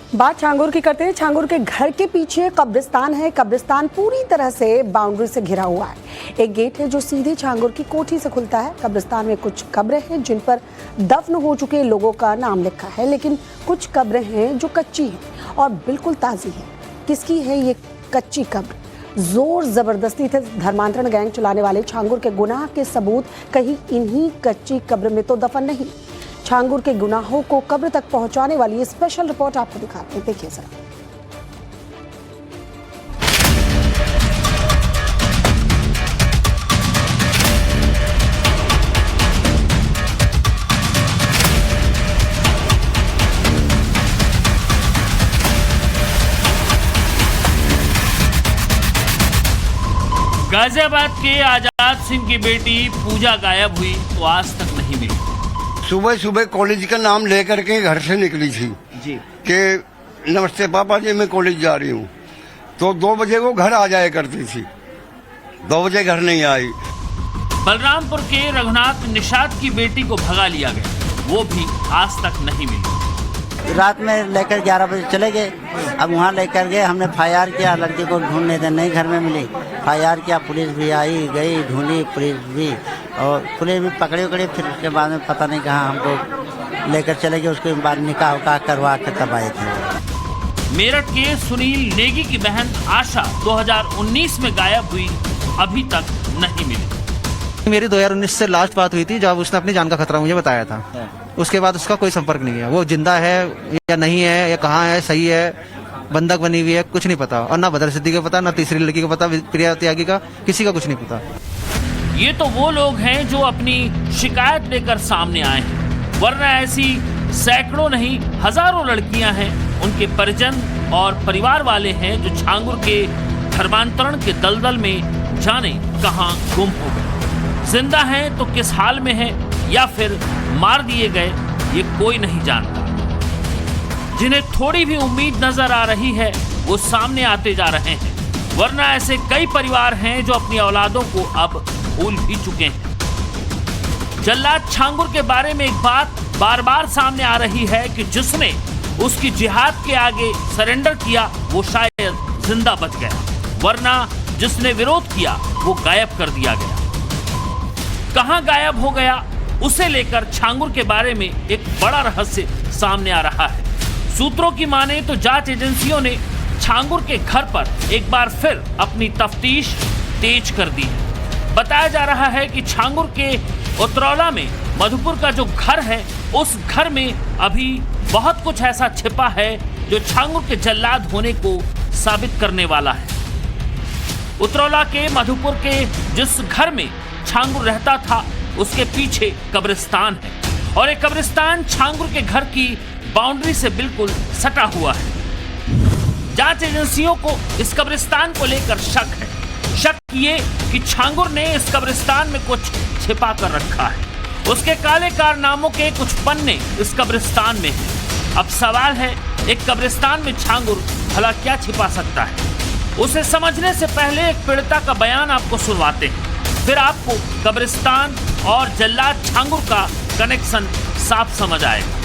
बात छांगुर की करते हैं। छांगुर के घर के पीछे कब्रिस्तान है। कब्रिस्तान पूरी तरह से बाउंड्री से घिरा हुआ है। एक गेट है जो सीधे छांगुर की कोठी से खुलता है। कब्रिस्तान में कुछ कब्रें हैं जिन पर दफन हो चुके लोगों का नाम लिखा है, लेकिन कुछ कब्रें हैं जो कच्ची हैं और बिल्कुल ताज़ी है। किसकी है ये कच्ची कब्र? जोर जबरदस्ती से धर्मांतरण गैंग चलाने वाले छांगुर के गुनाह के सबूत कहीं इन्हीं कच्ची कब्र में तो दफन नहीं। छांगुर के गुनाहों को कब्र तक पहुंचाने वाली स्पेशल रिपोर्ट आपको दिखाते हैं, देखिए जरा। गाजियाबाद के आजाद सिंह की बेटी पूजा गायब हुई तो आज तक नहीं मिली। सुबह सुबह कॉलेज का नाम लेकर के घर से निकली थी जी कि नमस्ते पापा जी मैं कॉलेज जा रही हूँ, तो 2 बजे वो घर आ जाया करती थी। 2 बजे घर नहीं आई। बलरामपुर के रघुनाथ निषाद की बेटी को भगा लिया गया, वो भी आज तक नहीं मिली। रात में लेकर 11 बजे चले गए। अब वहाँ लेकर गए, हमने फायर किया, लड़की को ढूंढने थे, नहीं घर में मिली। फायर किया, पुलिस भी आई गई, ढूंढी पुलिस भी, और पुलिस भी पकड़ी उकड़ी। फिर उसके बाद में पता नहीं कहाँ हमको लेकर चले गए। उसके बाद निकाह उकाह करवा कर तब आए थे। मेरठ के सुनील नेगी की बहन आशा 2019 में गायब हुई, अभी तक नहीं मिली। मेरी 2019 से लास्ट बात हुई थी जब उसने अपनी जान का खतरा मुझे बताया था। उसके बाद उसका कोई संपर्क नहीं है। वो जिंदा है या नहीं है या कहाँ है, सही है, बंधक बनी हुई है, कुछ नहीं पता। और ना बदर सिद्दीकी का पता, ना तीसरी लड़की का पता, प्रिया त्यागी का, किसी का कुछ नहीं पता। ये तो वो लोग हैं जो अपनी शिकायत लेकर सामने आए हैं, वरना ऐसी सैकड़ों नहीं हजारों लड़कियां हैं, उनके परिजन और परिवार वाले हैं जो छांगुर के धर्मांतरण के दलदल में जाने कहां गुम हो गए। जिंदा हैं तो किस हाल में हैं या फिर मार दिए गए, ये कोई नहीं जानता। जिन्हें थोड़ी भी उम्मीद नजर आ रही है वो सामने आते जा रहे हैं, वरना ऐसे कई परिवार हैं जो अपनी औलादों को अब भूल भी चुके हैं। जल्लाद छांगुर के बारे में एक बात बार बार सामने आ रही है कि जिसने उसकी जिहाद के आगे सरेंडर किया वो शायद जिंदा बच गया, वरना जिसने विरोध किया वो गायब कर दिया गया। कहां गायब हो गया, उसे लेकर छांगुर के बारे में एक बड़ा रहस्य सामने आ रहा है। सूत्रों की माने तो जांच एजेंसियों ने छांगुर के घर पर एक बार फिर अपनी तफ्तीश तेज कर दी है। बताया जा रहा है कि छांगुर के उतरौला में मधुपुर का जो घर है, उस घर में अभी बहुत कुछ ऐसा छिपा है जो छांगुर के जल्लाद होने को साबित करने वाला है। उतरौला के मधुपुर के जिस घर में छांगुर रहता था, उसके पीछे कब्रिस्तान है और एक कब्रिस्तान छांगुर के घर की बाउंड्री से बिल्कुल सटा हुआ है। जांच एजेंसियों को इस कब्रिस्तान को लेकर शक है। शक ये कि छांगुर ने इस कब्रिस्तान में कुछ छिपा कर रखा है। उसके काले कारनामों के कुछ पन्ने इस कब्रिस्तान में हैं। अब सवाल है, एक कब्रिस्तान में छांगुर भला क्या छिपा सकता है? उसे समझने से पहले एक पीड़िता का बयान आपको सुनवाते हैं, फिर आपको कब्रिस्तान और जल्लाद छांगुर का कनेक्शन साफ समझ आएगा।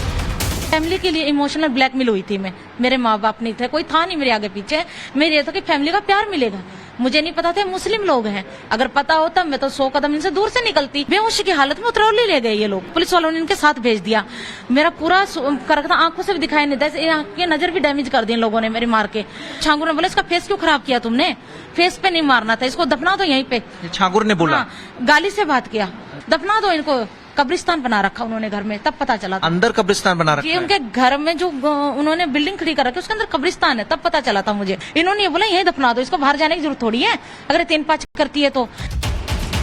फैमिली के लिए इमोशनल ब्लैकमेल हुई थी मैं। मेरे माँ बाप नहीं थे, कोई था नहीं मेरे आगे पीछे। मेरे ये था कि फैमिली का प्यार मिलेगा। मुझे नहीं पता था मुस्लिम लोग हैं। अगर पता होता मैं तो 100 कदम इनसे दूर से निकलती। बेहोशी की हालत में उतरौली ले गए ये लोग। पुलिस वालों ने इनके साथ भेज दिया। मेरा पूरा करकता आंखों से भी दिखाई नहीं देता। आंख की नजर भी डैमेज कर दी इन लोगों ने मेरी मार के। छांगुर ने बोला इसका फेस क्यों खराब किया तुमने? फेस पे नहीं मारना था, इसको दफना दो यहीं पे। छांगुर ने बोला? गाली से बात किया, दफना दो इनको। कब्रिस्तान बना रखा उन्होंने घर में, तब पता चला था। अंदर कब्रिस्तान बना रखा ये उनके घर में जो उन्होंने बिल्डिंग खड़ी कर रखी उसके अंदर कब्रिस्तान है, तब पता चला था मुझे। इन्होंने ये बोला यहीं दफना दो, इसको बाहर जाने की जरूरत थोड़ी है अगर 3-5 करती है तो।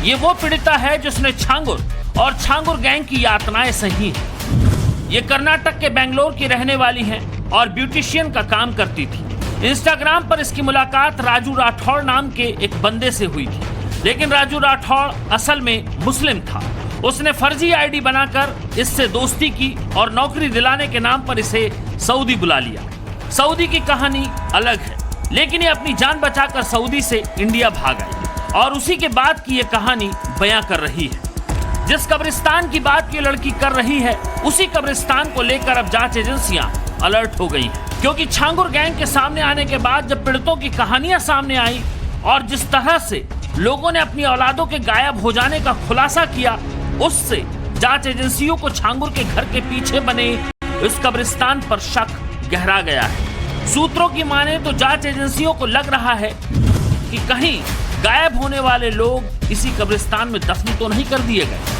ये वो पीड़िता है जिसने छांगुर और छांगुर गैंग की यातनाएं सही हैं। ये कर्नाटक के बेंगलोर की रहने वाली हैं और ब्यूटिशियन का काम करती थी। इंस्टाग्राम पर इसकी मुलाकात राजू राठौड़ नाम के एक बंदे से हुई थी, लेकिन राजू राठौड़ असल में मुस्लिम था। उसने फर्जी आईडी बनाकर इससे दोस्ती की और नौकरी दिलाने के नाम पर इसे सऊदी बुला लिया। सऊदी की कहानी अलग है, लेकिन ये अपनी जान बचाकर सऊदी से इंडिया भाग आई और उसी के बाद की ये कहानी बयां कर रही है। जिस कब्रिस्तान की बात ये लड़की कर रही है, उसी कब्रिस्तान को लेकर अब जांच एजेंसियां अलर्ट हो गई हैं। क्योंकि छांगुर गैंग के सामने आने के बाद जब पीड़ितों की कहानियां सामने आई और जिस तरह से लोगों ने अपनी औलादों के गायब हो जाने का खुलासा किया, उससे जांच एजेंसियों को छांगुर के घर के पीछे बने इस कब्रिस्तान पर शक गहरा गया है। सूत्रों की माने तो जांच एजेंसियों को लग रहा है कि कहीं गायब होने वाले लोग इसी कब्रिस्तान में दफन तो नहीं कर दिए गए।